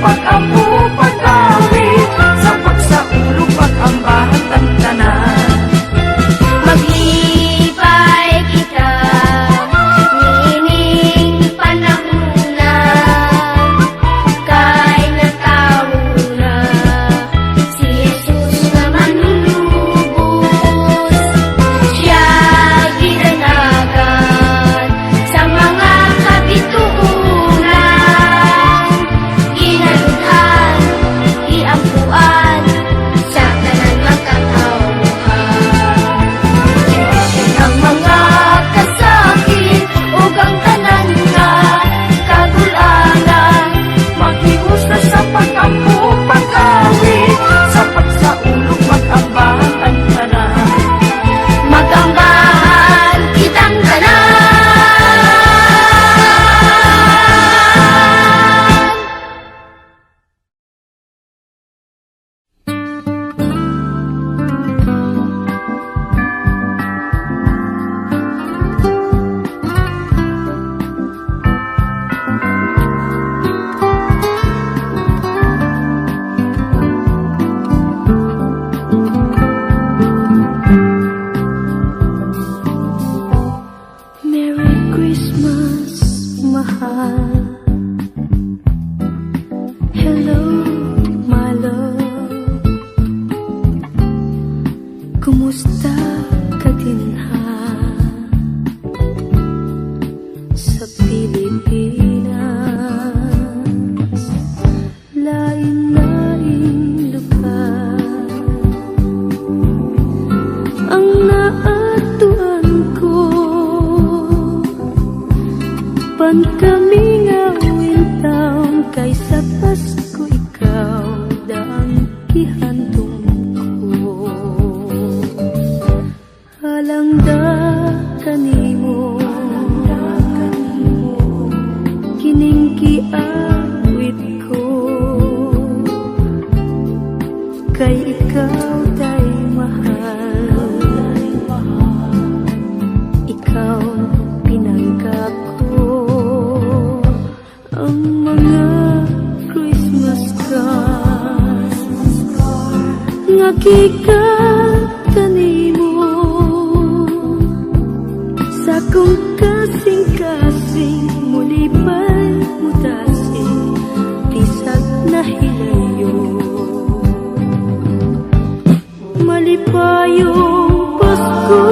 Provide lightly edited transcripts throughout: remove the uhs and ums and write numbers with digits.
pag-ampo, pag-awit, sa pagsaulog, pag-ambahan ng tanan. Maglipay kita, nining panahuna, kay natawo na si Jesus nga manlulubos. Siya ginanagan sa mga kabituunan, ginalughan, iampuan sa tanan makatawhan. Ang mga kasakit ug ang tanan nga kagulangan, Maghihos na sa pag-ampo, pag-awit, sa pagsaulog, pag-ambahan ng tanan. magambahan kitang tanan. Merry Christmas, mahal. Hello, my love. Kumusta ka din ha? Sa Pilipinas, lain-lain lugar ang naatuan ko. Pan kami ngawin taon, kaysa Pasko ikaw daan gihandom ko. Halangda kanimo, kining giawit ko, kay ikaw day mahal. Ikaw pinanggap ko, ang mga Christmas cards nga gikan kanimo, sa kong kasing-kasing mulipay mutasing bisag na hilayo. Malipayong Pasko,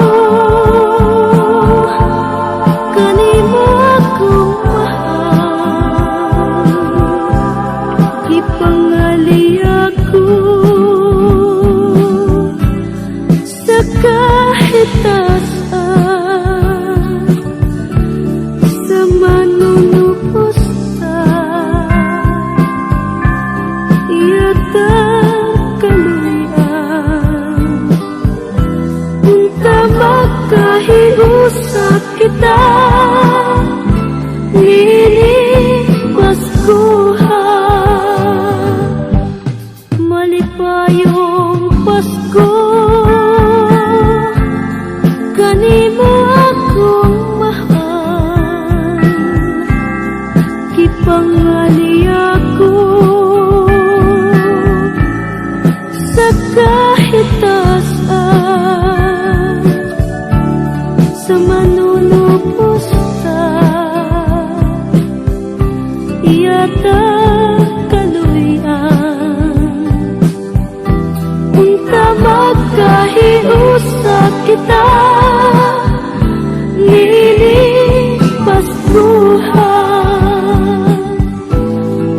kanimo akong mahal. Ipangali ako sa kahit tasan, sa manunubos ta, iyata kaluyan. Unta makahiusa kita, nini Paskuhan. Malipayong Pasko, kanimo akong mahal. Kipangali ako sa kahit tasan, sa manunubos ta, iyata kaluyan. Unta magkahiusa kita, nini Paskuhan.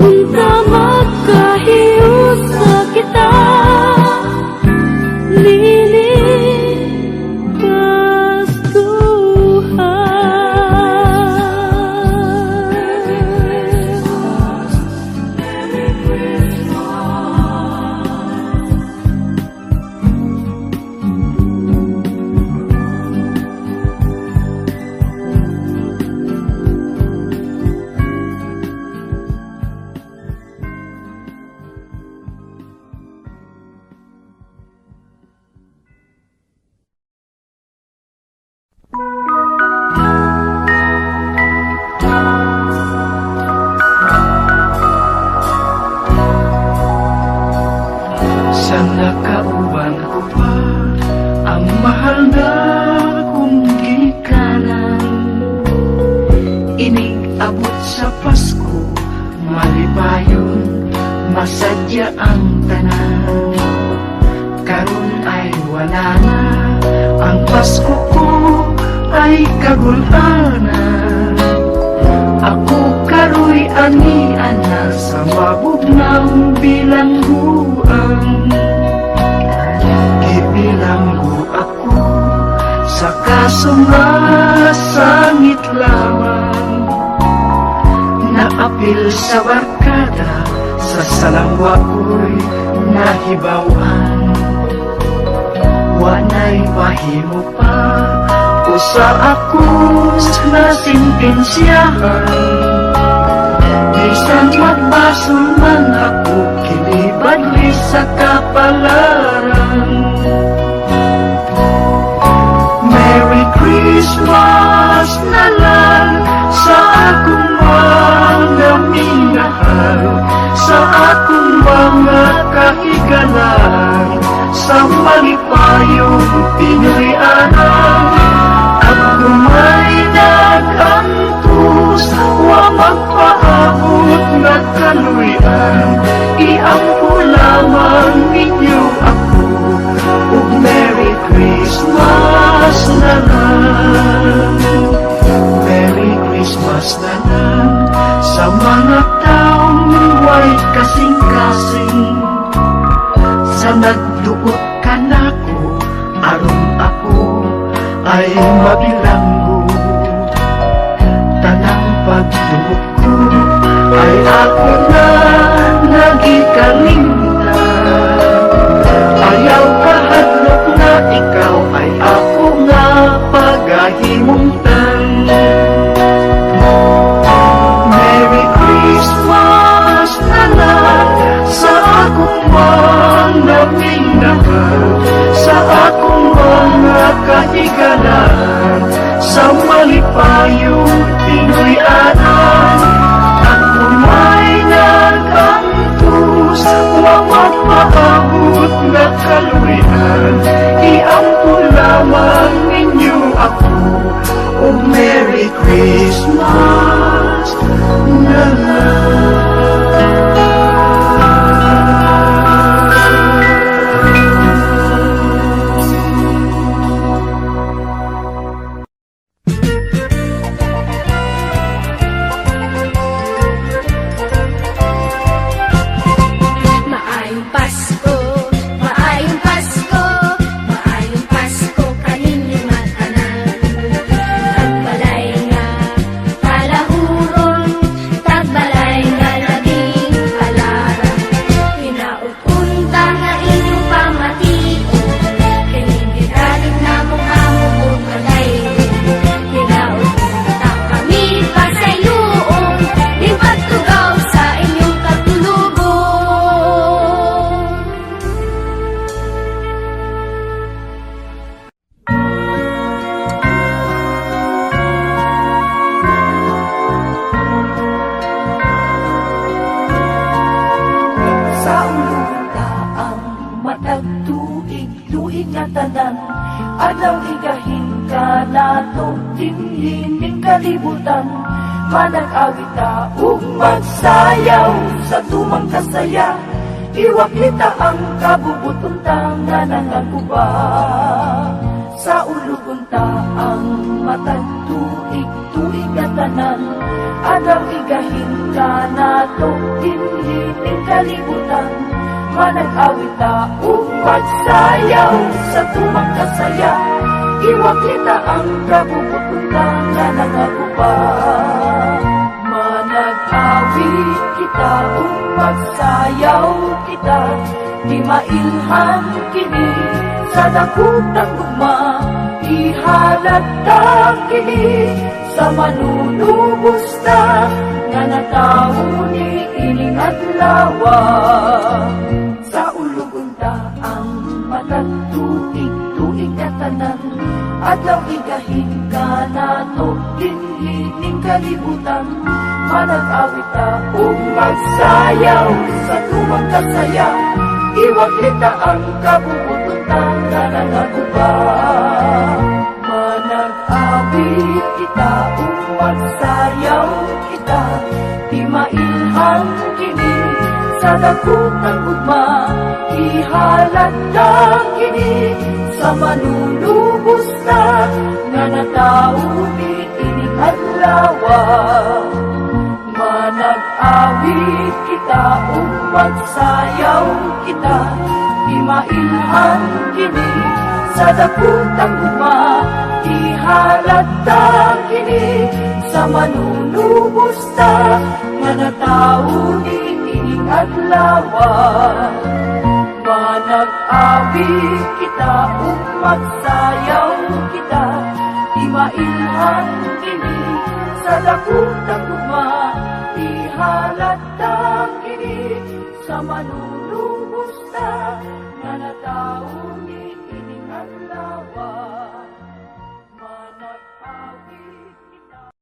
Unta magkahiusa kita, nini Paskuhan. Bisan nakauban ko pa ang mahal na kong gikanan, inig abot sa Pasko, malipayon, masadya ang tanan. Karon ay wala na, ang Pasko ko ay kagulanan. Ako karoy ani-ana sa mabugnang bilangguan. Ibilanggo ako sa kasumasangit lamang, naapil sa barkada, sa salangwa ko'y nahibawan. Wanay mahimo pa usa ako na sintensyahan. Bisan magbasol man ako, kinibadli sa kapalaran. Merry Christmas na lang sa akong mga minahal, sa akong mga kahigalan, sa malipayong Pinoy-anan. Ako may nagantos, wa magpaabot na kaluyan. Iampo lamang ninyo ako, ug Merry Christmas na lang. Merry Christmas na lang sa mga taong way kasing-kasing, sa nagduot ka nako, aron ako ay mabilanggo. Tanang pagduot ko ay ako na nagikalimtan. Ayaw kahadlok na ikaw ay ako nga pagahimungtan. Merry Christmas na lang sa akong mga minahal, sa akong mga kahigalan, sa malipayong Pinoy-anan. Ako may nagantos, wa magpaabot na kaluyan. Iampo lamang ninyo ako, o Merry Christmas na lang. Maayong Pasko, maayong Pasko, maayong Pasko kaninyo nga tanan. Tagbalay nga kalahuron, tagbalay nga labing alaran. Hinaut-unta nga inyong pamation, kining ginalit na mong amo o kalayron. Hinaut-unta kami pa sa iluon, di pagtugaw sa inyong katulugon. Sa ulunta ang matag tuig, luig nga tanan. Adlaw igahin ka nato, dinhining kalibutan. Manag-awit ta ug magsayaw sa tumang kasaya. Iwak nita ang kabubuton ta nga nangaguba. Sa ulugunta ang matag tuig, tuig nga tanan. Adlaw igahin ka nato, dinhining kalibutan. Manag-awit ta ug magsayaw sa tumang kasaya. Iwak nita ang kabubuton ta nga nangaguba. Manag-awit kita ug magsayaw kita, di mailhan kini sa dakutang gugma. Ihalata kini sa manunubos na nga natawo ni ining adlawa. Sa ulugunta ang matag tuig, tuig nga tanan. Adlaw igahin ka nato, dinhining kalibutan. Manag-awit ta ug magsayaw sa tumang kasaya. Iwaglita ang kabubutuntan na nangaguba. Manag-awit kita, magsayaw kita, di mailhang kini sa dakutang gugma. Ihalata kini sa manunubos na nga natao di ining adlawa. Manag-awit kita, magsayaw kita, di mailhang kini sa dakutang gugma. Ihalata kini sa manunubos na nga natao di ining adlawa. Manag-awit kita, magsayaw kita, di mailhang kini sa dakutang gugma. Ihalata kini sa manunubos na nga natao ni ining adlawa. Manag-awit kita.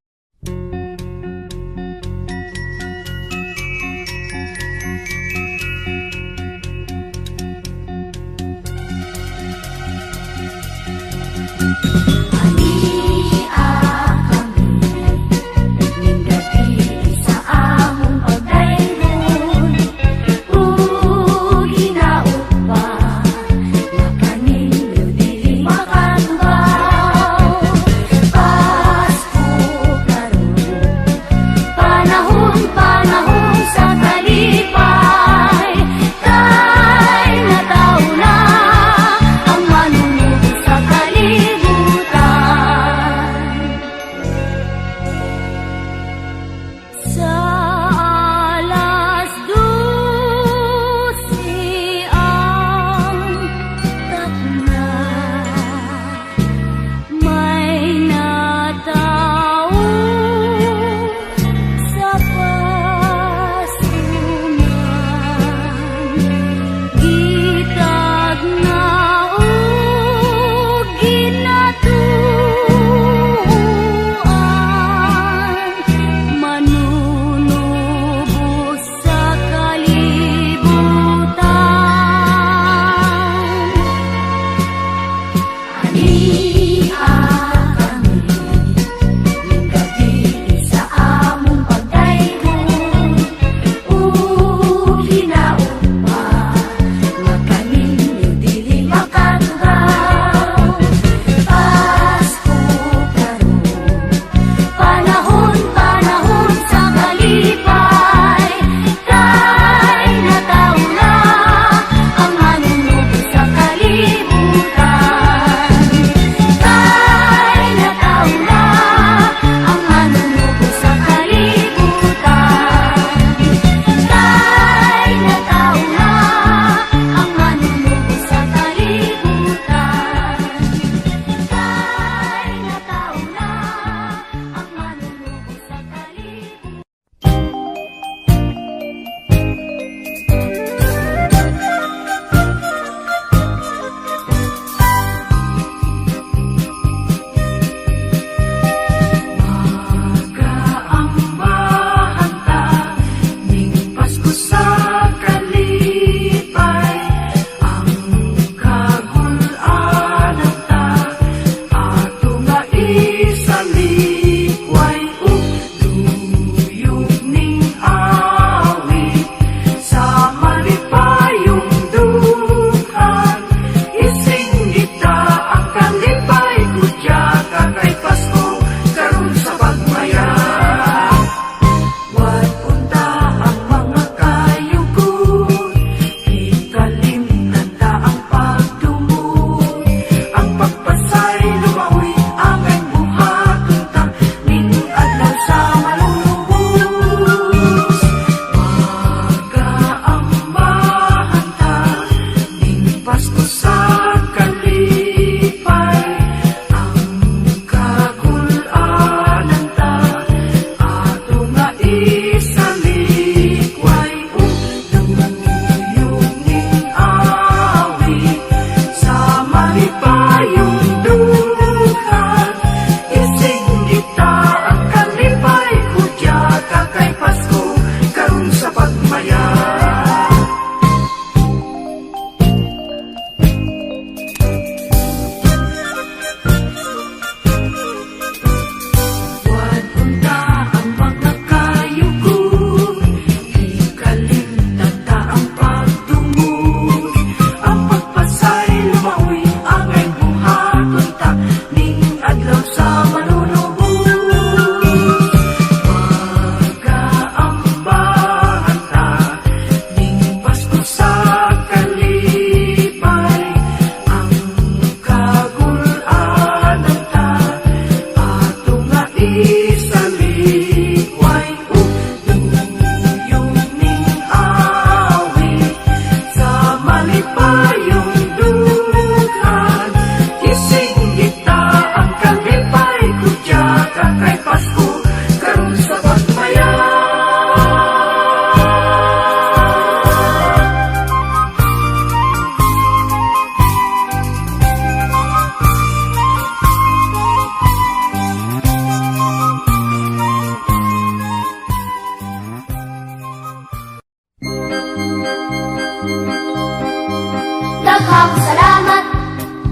Daghang salamat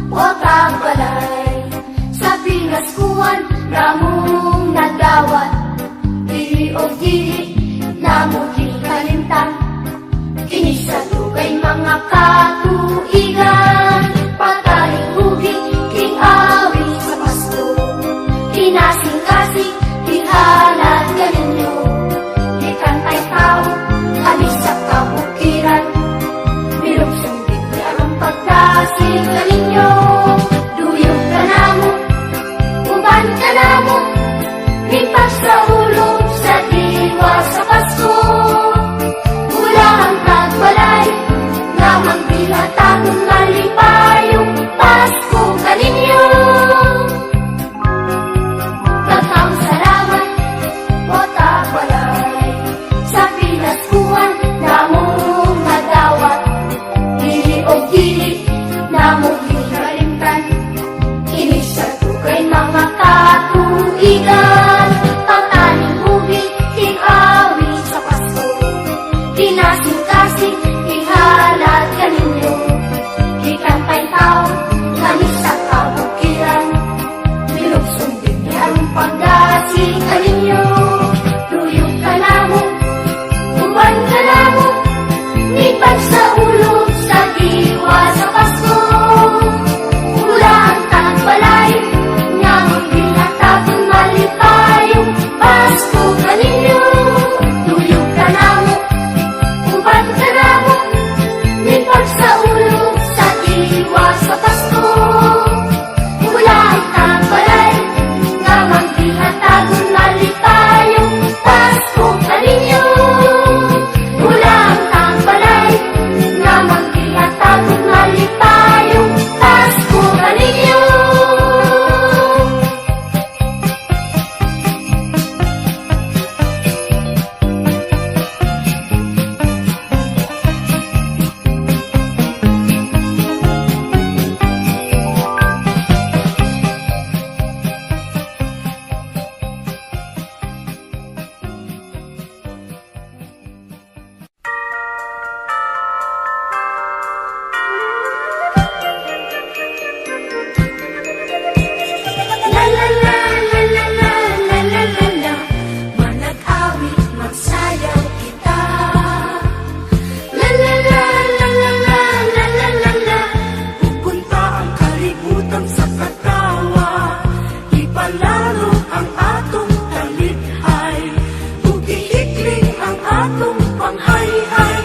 o kabalay sa pinaskuhan namong nagdawat. Dili o dili namong kalimtan, kini sa dugay mga katuigan. Pagkalingugi king awi sa Pasko, kinasing-kasing tinghalad kaninyo. Ikantay tao kami sa kabukiran, miluksong bigla ang pagkasing kaninyo. Duyog ka namo, uban ka namo, lipas sa ulo sa diwa sa Pasko. Mula ang tagbalay, namang bihatagong malipayong Pasko kaninyo. Daghang salamat o tagbalay sa pinaskuhan namong nagdawat. Dili o dili namong hinalimtan, kini sa dugay mga katuigan. Pang-aning hubi king awi sa Pasko, kinasing-kasing ihalad kaninyo. Ikantay tao kami sa kabukiran, miluksong bigyan pagdasing kaninyo. Duyog ka namo, uban ka namo, lipad sa ulo sa diwa sa Pasko. Mula ang tagbalay, namang binatagong malipayong Pasko kaninyo. Duyog ka namo, uban ka namo, lipad sa ulo sa diwa sa Pasko. Mula ang tagbalay, namang binatagong malipayong Pasko kaninyo. Mula ang tagbalay, namang binatagong malipayong Pasko kaninyo. La la la la la la la la la la, manag-awit magsayaw kita. La la la la la la la la la la, Pupunta ang kalibutan sa katawa, ipalalo ang atong talikhay, ugihikling ang atong panghayhay.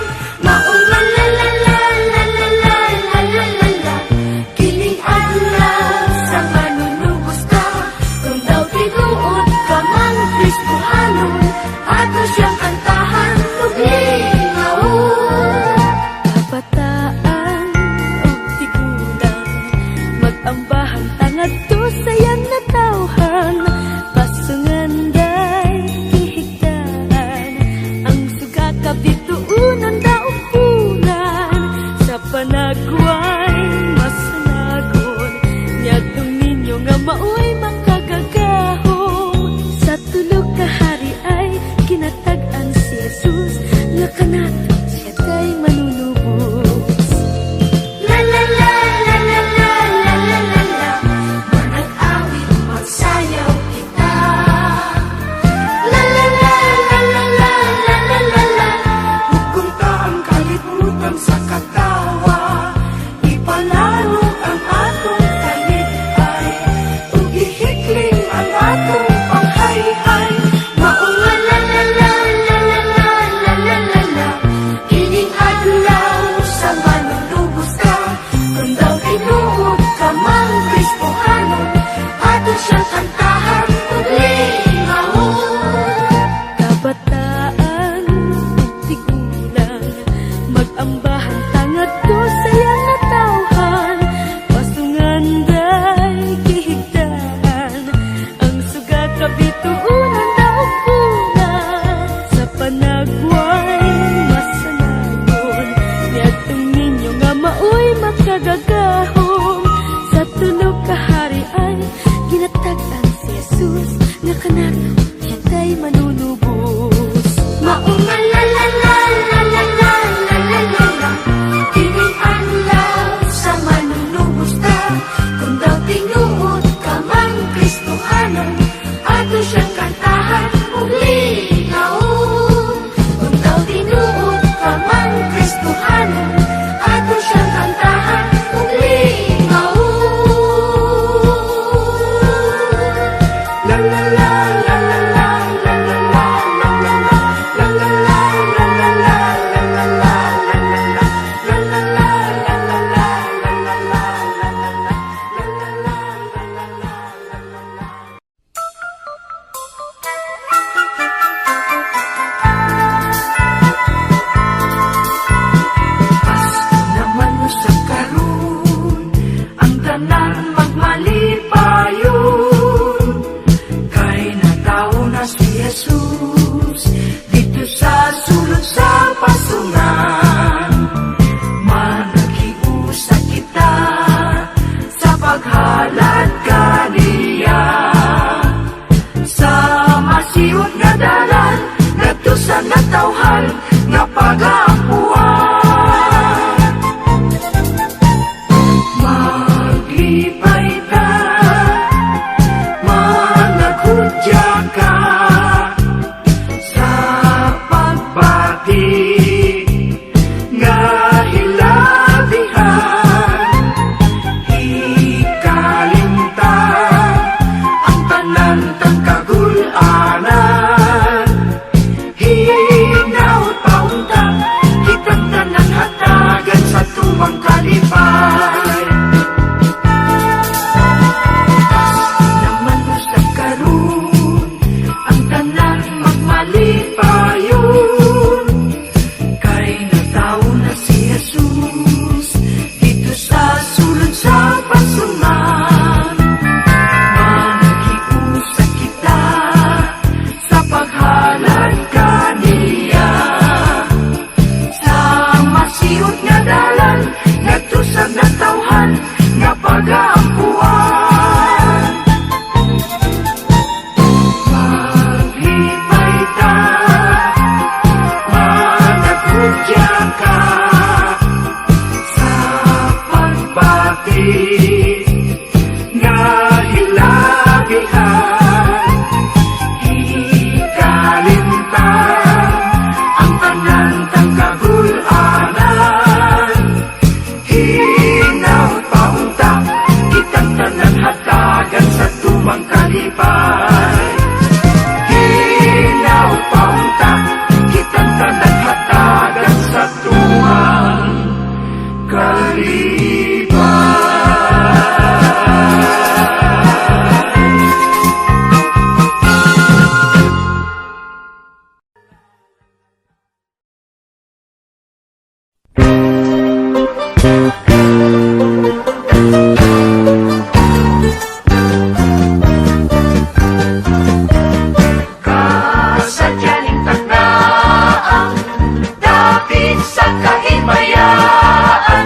maong la la la la la la la la la la la, kining adlaw sa manunubos ka. Kung daw tinuod ka man Kristohanon, ato siyang kantahan tuglingaon. Kabataan o tigulang, mag-ambahan tangad to sayan na tawhan. Pasunganday ihigdaan, ang suga kabituunan daupunan. Sa panagway masanagon, nyadtong ninyo nga maoy makagagahom. Sa tulog kahari ay kinatag-an si Jesus, nga kanat siya kay manunubos. La la la la la la la la la la, manag-awit magsayaw kita. La la la la la la la la la la, Pupunta ang kalibutan sa katawa, ipalalo ang atong talikhay, ugihikling ang atong panghayhay. maong la la la la la la la la la la la, tawhan nga pag-aapuan. Maglipay ta, managhudya ka sa pagbati nga hilabihan. Ikalimtan ang tanan tang kagul-anan. Hinaut paunta kitang tanan hatagan sa tumang kalipay. Naman mo sa karon ang tanan magmalipayon. Kay nataw na si Jesus dito sa sulod sa pasungan. Managiusap kita sa paghalad kaniya sa masiot nga dalan ngadto sa natawhan nga pag-aapuan. Maglipay ta, managhudya ka sa pagbati nga hilabihan. Ikalimtan ang tanan tang kagul-anan. Hinaut paunta kitang tanan hatagan sa tumang kalipay. Hinaut paunta kitang tanan hatagan sa tumang kalipay. Kasadyaning tagnaan, dapit sa kahimayaan.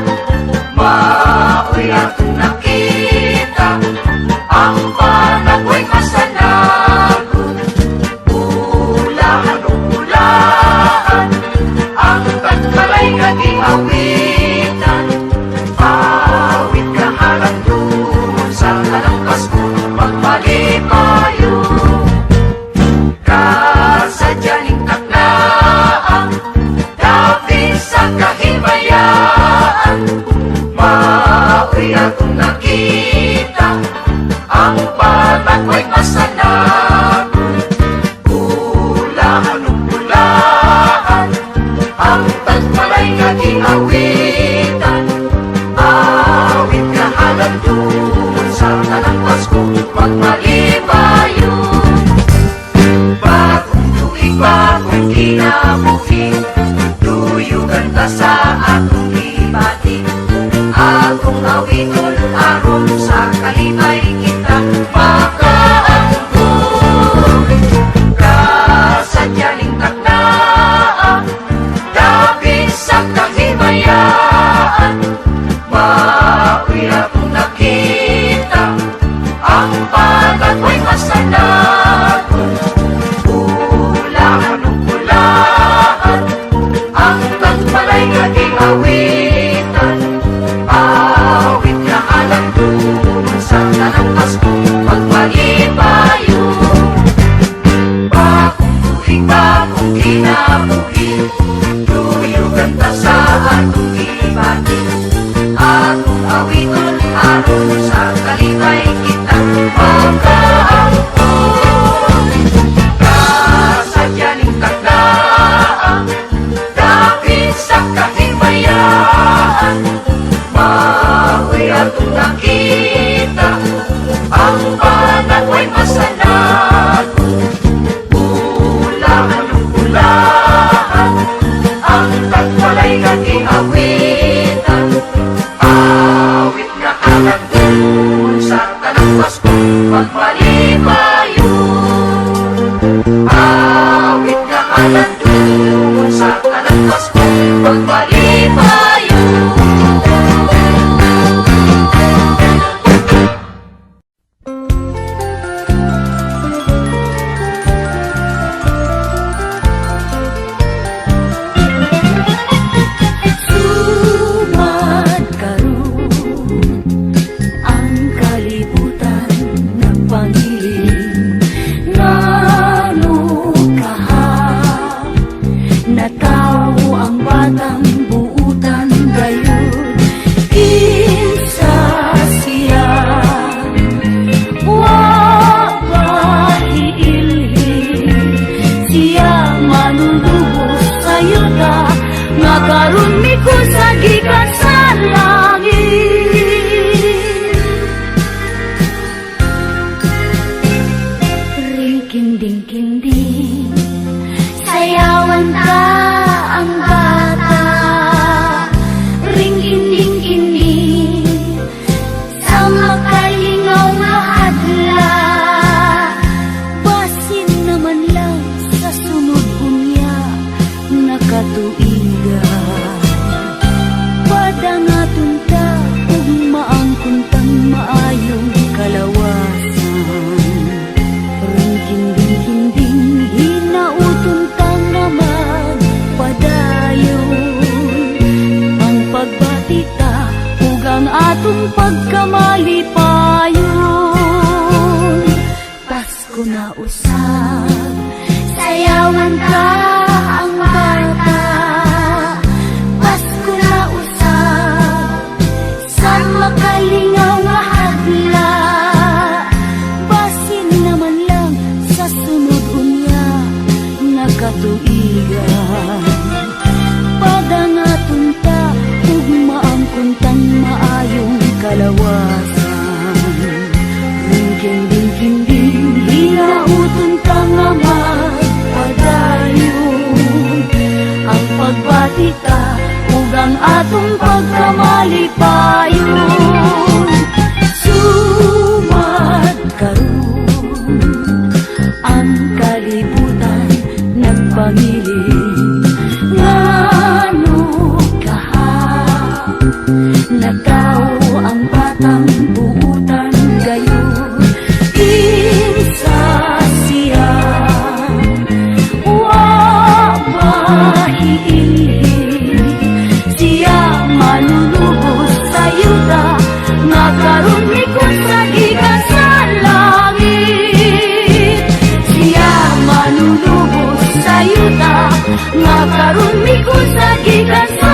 Maoy akong nakita, ang panagway masanagot. Ulahan o ulaan, ang tagkalay nga giawitan. Awit kahalang doon sa kalangkas ko magmalipayo. Kasadyaning taklaan, dapit sa kahimayaan. Maoy akong nakita, ang panagway masanagot. Ulahan o ulaan, ang tagmalay nga giawitan. Awit kahalang doon sa kalangkas ko magmalipayo. Bagong tuig, bagong kinabuhi, tuyugan ta sa akong ibati. Akong awiton aron sa kalipay kita makaangkon. Kasadyaning taknaan, dapit sa kahimayaan. Maoy akong nakita, ang panagway masanagot. Ulahan o ulaan, ang tagmalay nga giawitan. Awit nga halang doon sa kalangkas ko magmalipayo. Bagong tuig, bagong kinabuhi, tuyugan ta sa akong ibati. Akong awiton aron sa kalipay kita makaangkon. Kasadyaning taknaan, dapit sa kahimayaan. Maoy akong nakita, ang panagway masanagot. Ulahan o ulaan, ang tagmalay nga giawitan. Awit nga halang doon sa kalangkas ko magmalipayo. Natao ang batang buutan gayon, kinsa siya. Wabahiilhin siya manunubos sa yuta, nga karon mi ko sa gikan sa langit. Ring-kinding-kinding, sayawan ta ang bata. Ring-kinding-kinding, sa makalingaw na hadla. Basin naman lang sa sunod unya, nakatuigan. Padangaton ta, ug maangkon tang maayong kalawasan. Ring-kinding-kinding, hinauton tang naman padayon. Ang pagbatita, ug ang atong pagkamalipayon. Pasko na usab, sayawan ka ang bata. Pasko na usab, sa makalingaw nga hadla. Basin naman lang sa sunod unya, nakatuigan. Padangaton ta, ug maangkon tang maayong kalawasan. Ring-kinding-kinding, hinauton ka nga magpadayon. Ang pagbatita, ug ang atong pagkamalipayon. Sumad karon ang kalibutan nagpangiling. Ngano kaha natao ang batang buutan gayon, kinsa siya. Wabahiilhin siya manunubos sa yuta, nga karon mi ko sa gikan sa langit. Siya manunubos sa yuta, nga karon mi ko sa gikan sa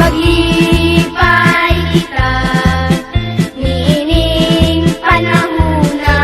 Maglipay kita niining panahona,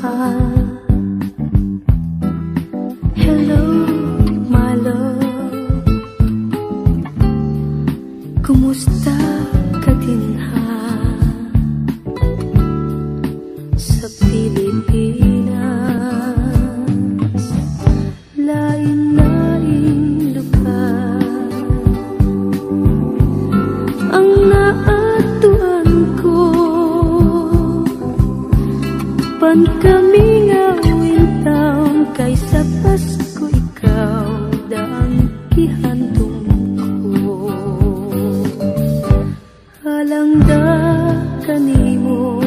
mahal. Hello, my love. Kumusta ka din ha? Sa Pilipinas, lain-lain lugar ang naatuan ko. Pan kami ngawin taon, kaysa Pasko ikaw daan gihandong ko. Halangda kanimo,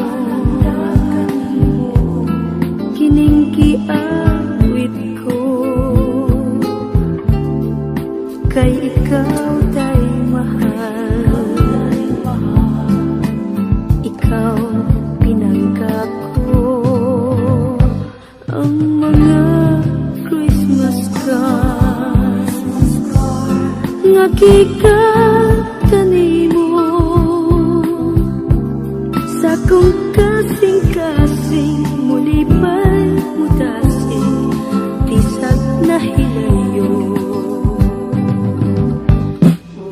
kining giawit ko, kay ikaw day mahal. Ikaw pinanggap ko, ang mga Christmas cards nga gikan kanimo, sa kong kasing-kasing muli pa'y mutasing tisag na hilayo.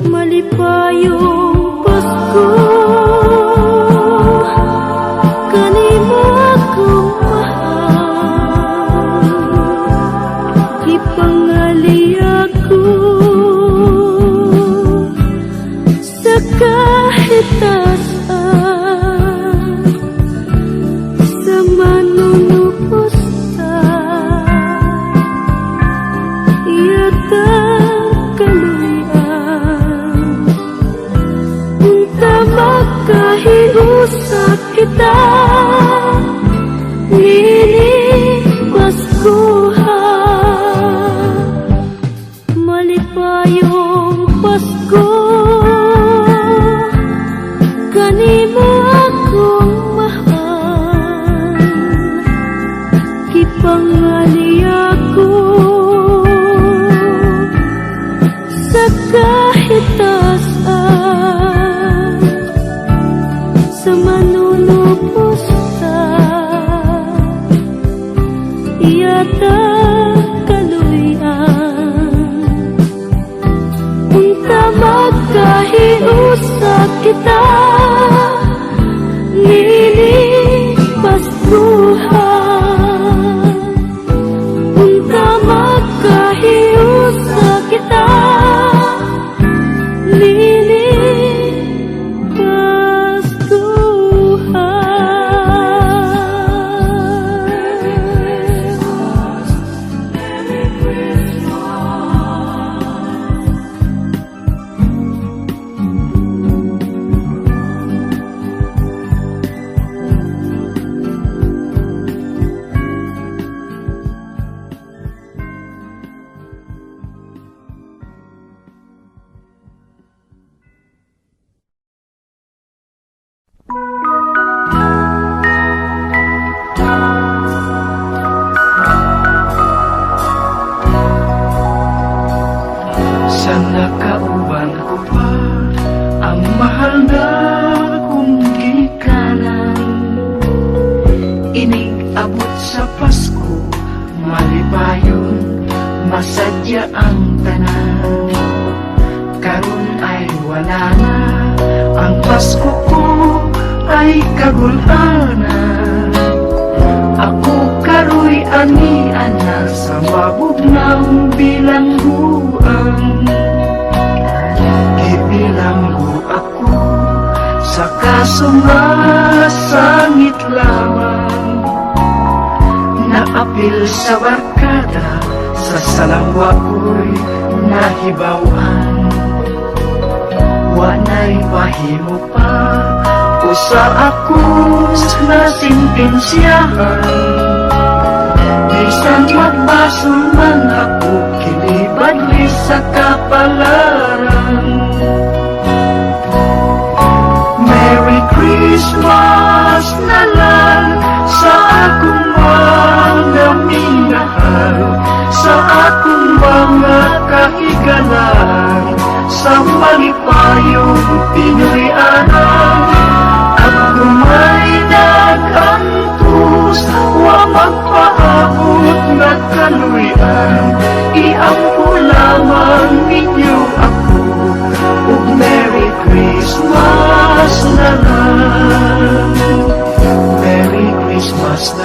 Malipayong Pasko, kanimo akong mahal. Ipangali ako sa kahitasan, sa manunupos ka, iyata kaluyan. Unta makahiusa kita, nini Paskuha. Malipayong Pasko, kanimo akong mahal. Ipangali ako sa kahitasan, sa manunupos ka, iyata kaluyan. Unta magkahiusa kita, nini Paskuha. Unta magkahiusa kita, nini Paskuha. Sa nakauban ko pa ang mahal na kong gikanan. Inig-abot sa Pasko, malipayon, masadya ang tanan. Karon ay wala na, ang Pasko ko ay kagulanan. Ako karoy ani-ana sa mabugnang bilangguan. Ibilanggo ako sa kasungasangit lamang. Naapil sa barkada, sa salangwa ko'y nahibawan. Wanay mahimo pa usa ako na sintensyahan. Bisan magbasol man ako, kinibadli sa kapalaran. Merry Christmas na lang sa akong mga minahal, sa akong mga kahigalan, sa malipayong Pinoy-anan. At kung may nag-antos, wa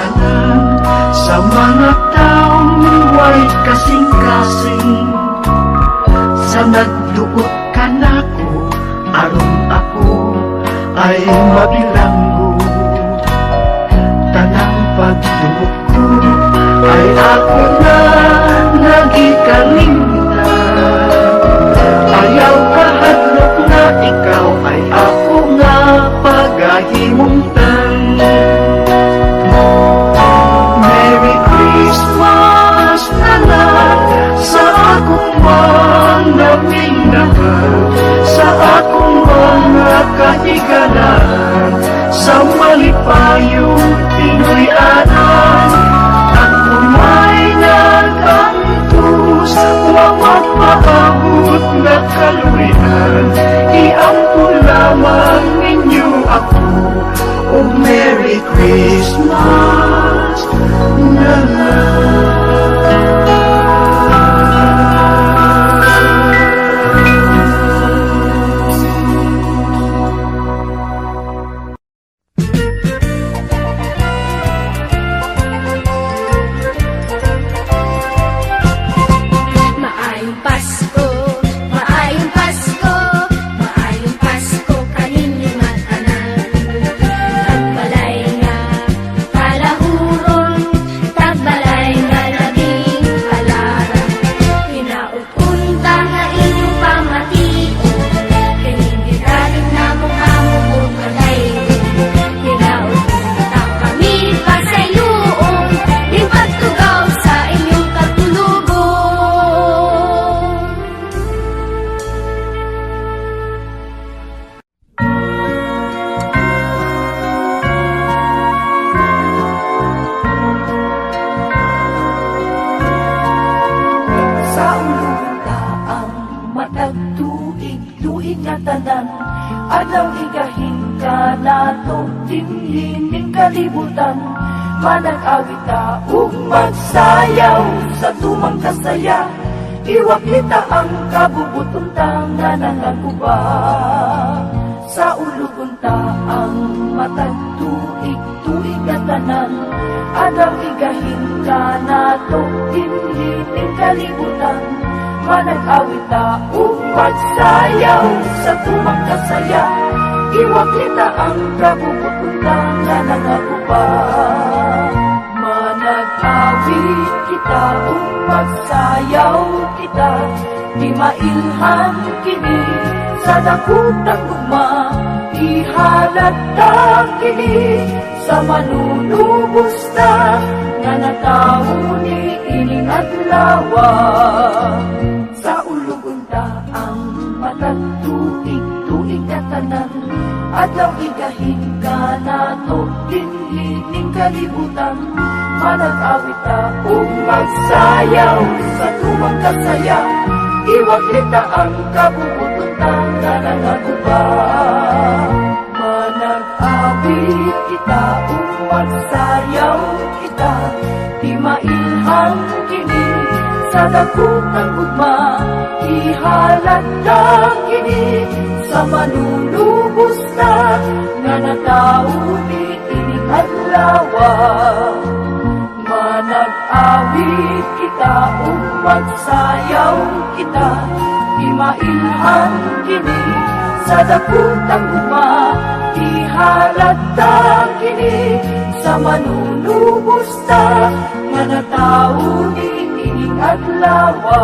tanan sa mga taong way kasing-kasing. Sa nagduot ka nako, aron ako ay mabilanggo. Tanang pagduot ko ay ako na nagikalimutan. Ayaw kahadlok na ikaw ay ako nga pagahimuntan. Merry Christmas na lang sa akong mga minahal, sa akong mga kahigalan, sa malipayong Pinoy-anan. Ako may nag-antos, wawag maabot na kaluyan. Iampun lamang ninyo ako, oh Merry Christmas na lang. Maayong Pasko, maayong Pasko, maayong Pasko kaninyong mga tanan. Tagbalay nga kalahuron, tagbalay nga labing halaran. Pinaupunta nga inyong pamation, kinigiraling na mong amo ko kagayon. Pinaupunta kami pa sa iyoon, di pagtugaw sa inyong katulugon. Sa ulunta ang matagtuig, luig nga tanan, adlaw igahin ka nato, dinhining kalibutan. Manag-awit ta ug magsayaw sa tumang kasaya, iwak kita ang kabubuton ta nga nangaguba. Sa ulugunta ang matagtuig, tuig nga tanan, adlaw igahin ka nato, dinhining kalibutan. Manag-awit ta ug magsayaw sa tumang kasaya, iwak kita ang kabubuton ta nga nangaguba. Manag-awit kita ug magsayaw kita, di mailhan kini sa dakutang gugma. Ihalata kini sa manunubos na nga natawo ni ining adlawa. Sa ulugunta ang matagtuig, tuig nga tanan, adlaw igahin ka nato, dinhining kalibutan. Manag-awit ta ug magsayaw sa tumang kasaya, iwag kita ang kabubuton ta nga nangaguba. Manag-awit kita ug magsayaw kita, di mailhan kini sa dakutang gugma. Ihalata kini sa manunubos na nga natawo ni ining adlawa. Manag-awit kita ug magsayaw kita, di mailhan kini sa dakutang gugma. Ihalata kini sa manunubos na nga natawo ni ining adlawa.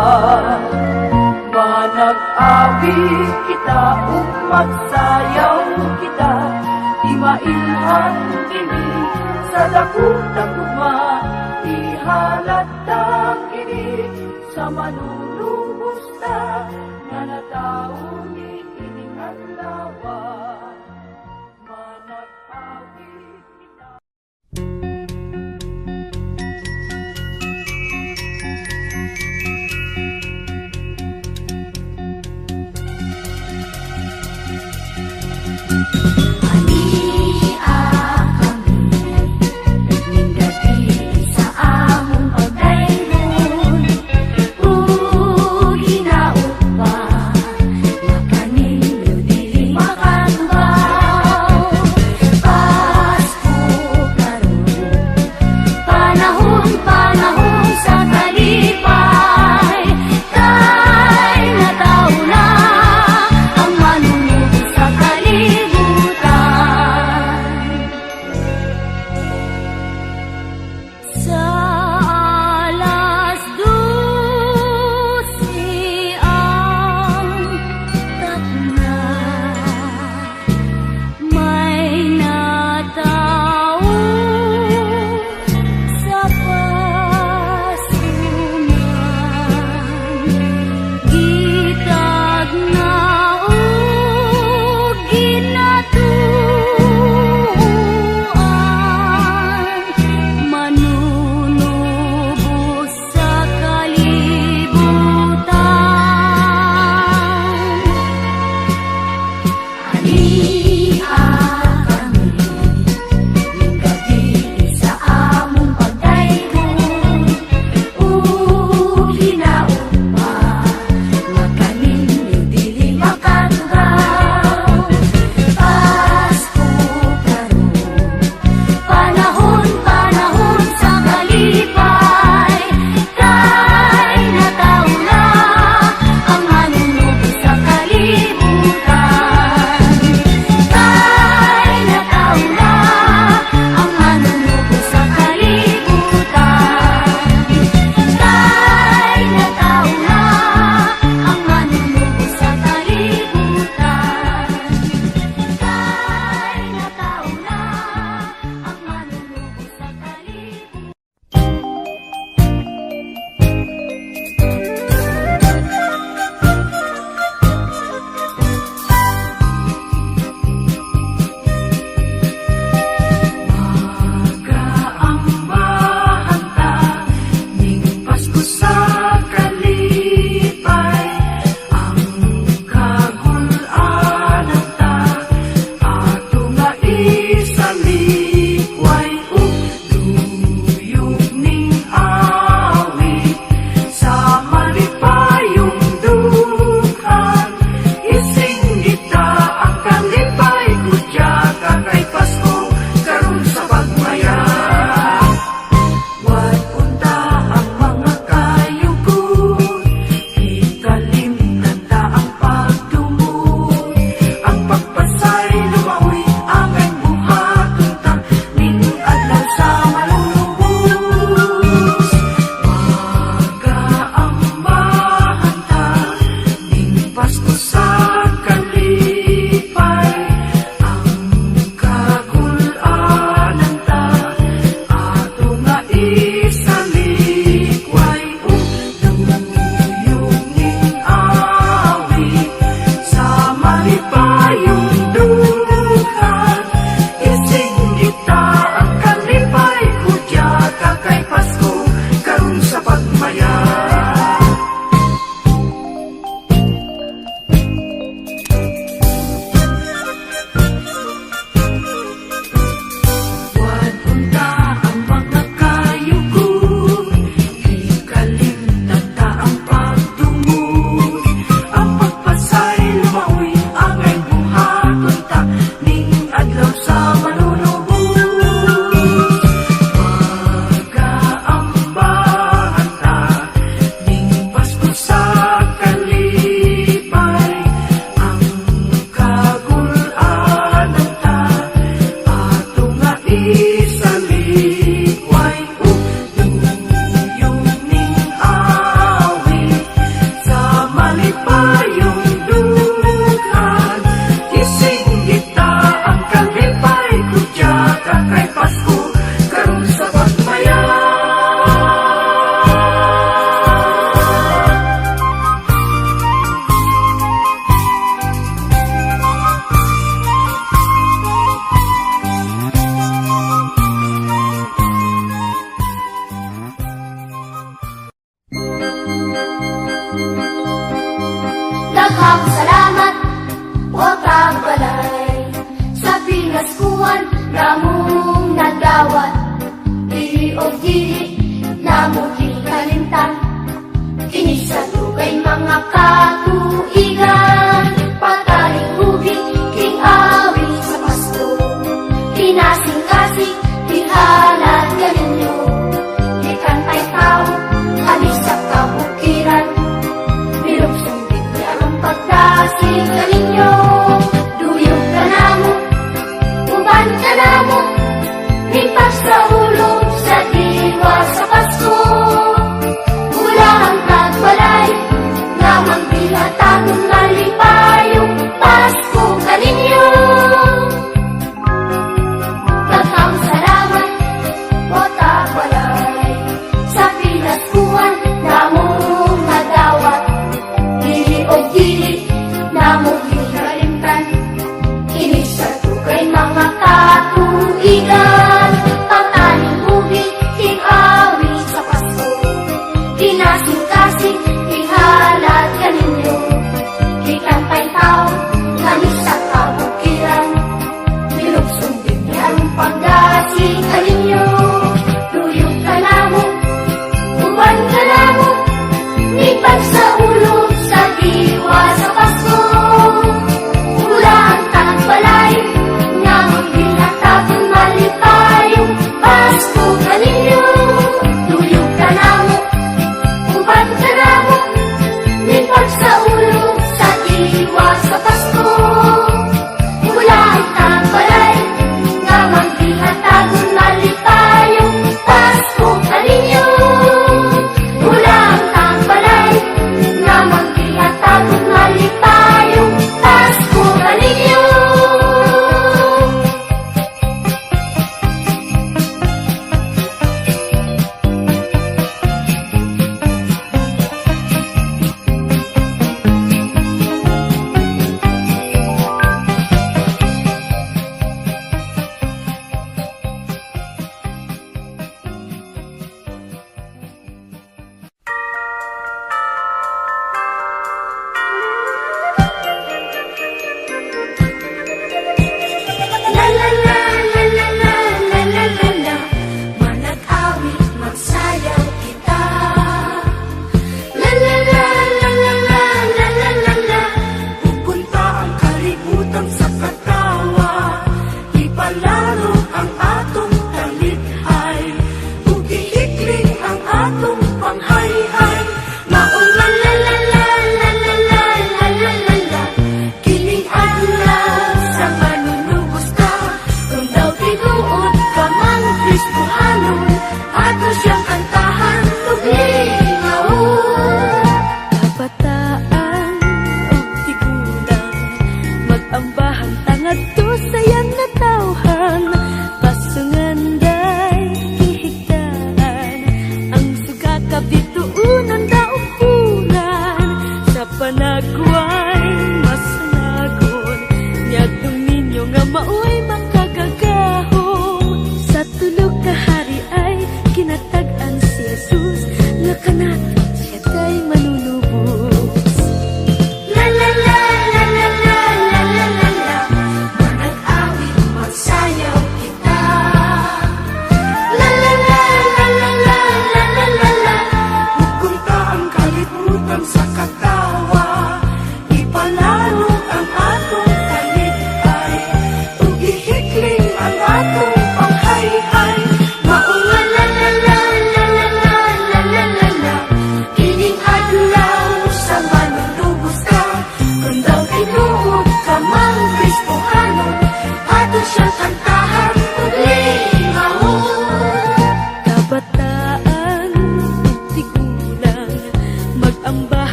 Manag-awit kita ug magsayaw kita, di mailhan kini sa dakutang gugma. Ihalata kini sa manunubos na nga natawo ni ining adlawa. Manag-awit kita. Sa alas 12 ang takna, may natao sa pasunan. Gitag na o ginatuan, manunubos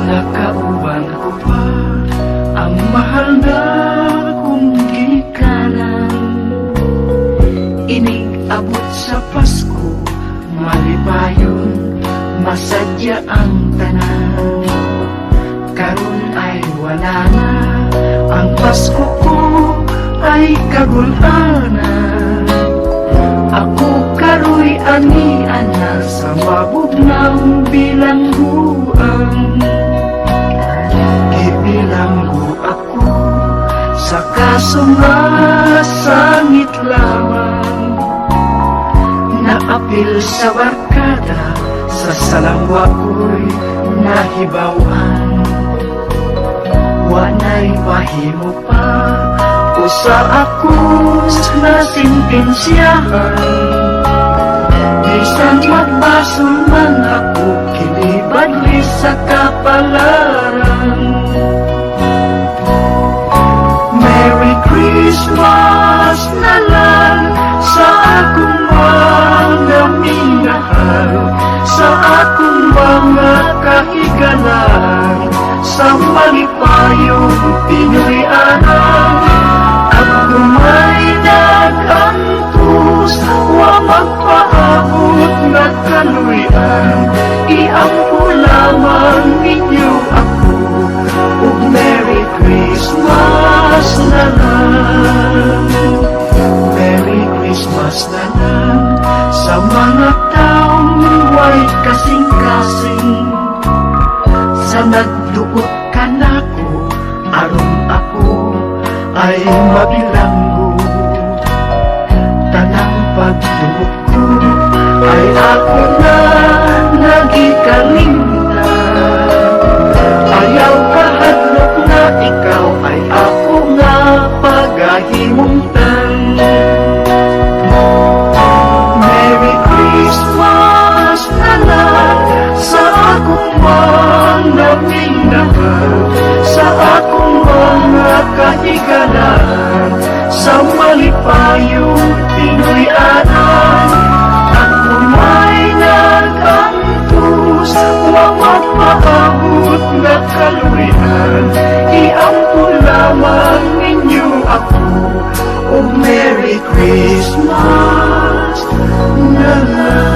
nakauban ko pa ang mahal na kong ginikanan. Inig-abot sa Pasko, malipayon, masadya ang tanan. Karon ay wala na, ang Pasko ko ay kagulanan. Ako karoy ani-ana sa mabugnaw bilangguan. Gibilanggo ako sa kasumasangit lamang. Naapil sa barkada, sa salangwa ko'y nahibawan. Wanay mahimo pa usa ako na sintensyahan. Bisan magbasol man ako, kinibadli sa kapalaran. Merry Christmas na lang sa akong mga minahal, sa akong mga kahigalan, sa malipayong Pinoy-anan. At kumay nag-antos, wa magpaabot na kaluyan. Iampo lamang ninyo ako, ug Merry Christmas na lang. Merry Christmas na lang sa mga taong way kasing-kasing. Sa nagduot ka nako, aron ako ay mabilanggo. Tanang pagtuok ko ay ako na nagikalimtan. Ayaw kahadlok na ikaw ay ako nga pagahimungtan. Merry Christmas na lang sa akong mga minahal, sa akong mga kahigalan, sa malipayong Pinoy-anan. At kumay nag-antos, wa magpaabot na kaluyan. Iampo lamang ninyo ako, o Merry Christmas na lang.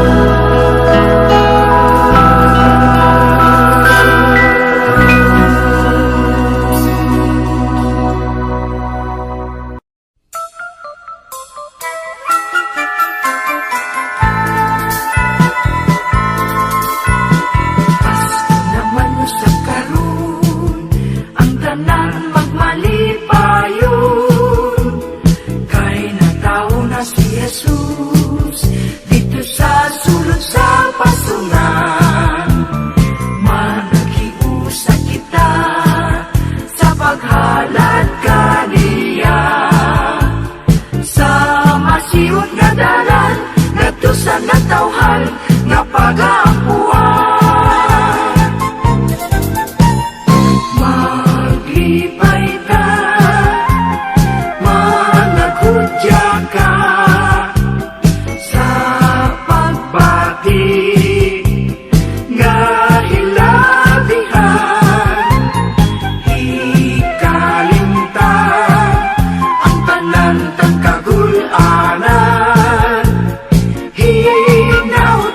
Hinaut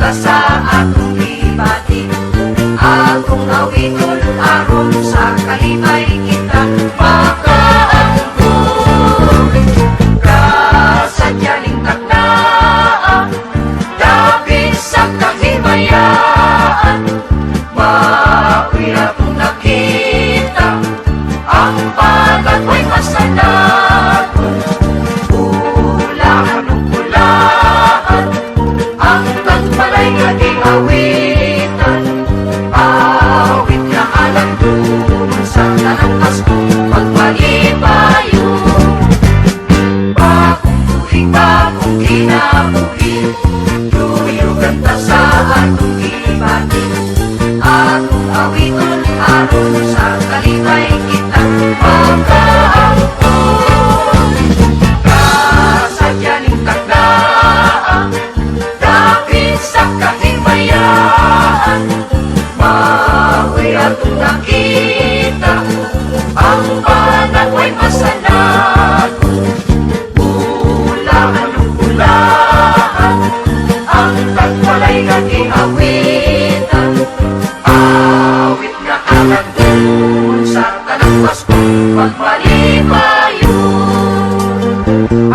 ganta sa atong libati. Atong awiton aron sa kalipay kita makaangkon. Kasadyaning taknaa, dapit sa kahimayaan, maoy atong nakita ang pagkatway masanagon. Ulahan ng pulaan, ang tagbalay nga giawitan, awit na alam doon sa tanang Pasko pagpalipayo. Bagong tuig, bagong kinabuhi, tuyo ganda sa atong ibati. Atong awiton aron sa kalipay kita makaangkon. Kasadyaning takdaan, dapit sa kahimayaan, maoy atong nakita ang panagway masanagon. Ulahan ng pulaan, ang tagwalay nga giawitan, awit nga alam doon sa tanang Pasko pagpalipayo.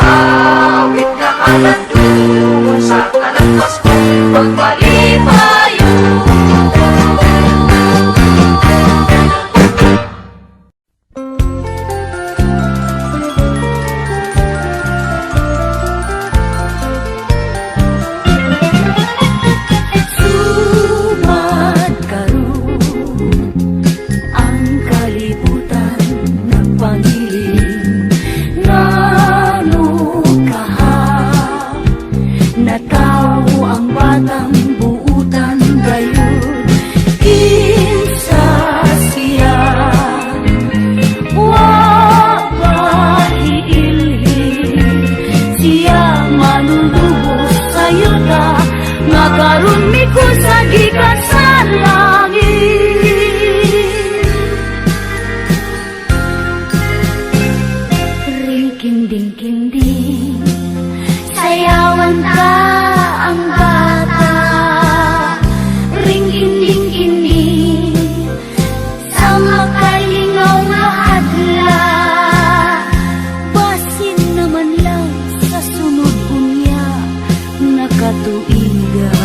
Awit nga alam doon sa tanang Pasko pagpalipayo. Sumat karon ang kalibutan nagpangiling, ngano kaha nataw ang batang buutan gayon. Kinsa siya wa mahiilhin, siya manunubos sa yuta nga karon mikusa gikan sa langit. Ring-kinding-kinding, sayawan ka ang bata. Ring-kinding-kinding, sa makalingaw nga adla. Basin naman lang sa sunod unya nakatuigan.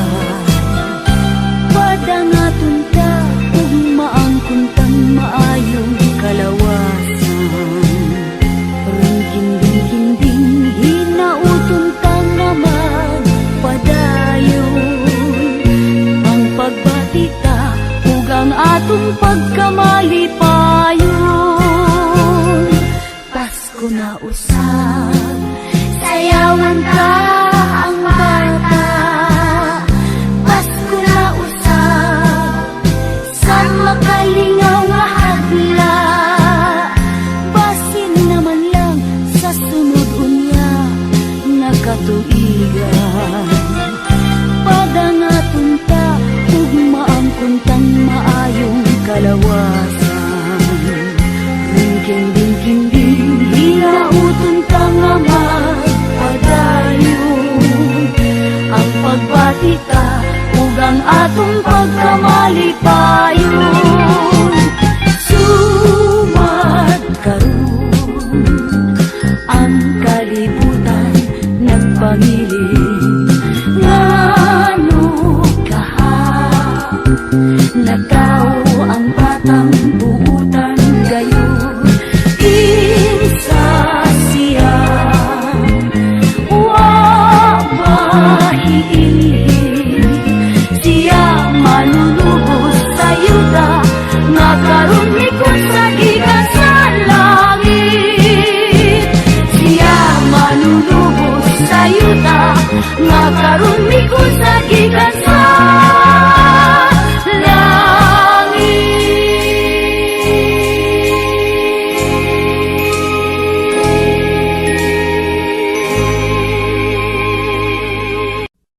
Padangaton ta ug maangkon tang maayong kalawasan. Ring-kinding-kinding, hinauton tang naman padayon. Ang pagbatita ug ang atong pagkamalipayon. Pasko na usab, sayawan ka ang bata. Pasko na usab, sa makalingaw nga hadla. Basin naman lang sa sunod unya nakatuigan. Padangaton ta ug maangkon tang maayong kalawasan. Ring-kinding-kinding, hinauton ta nga magpadayon. Ang pagbatita ug ang atong pagkamalipayon. Sumat karon ang kalibutan nagpangiling, ngano kaha nataw ang batang buutan gayon. Kinsa siya wa mahiilhin, siya manunubos sa yuta nga karon mikusa gikan sa langit. Siya manunubos sa yuta nga karon mikusa gikan sa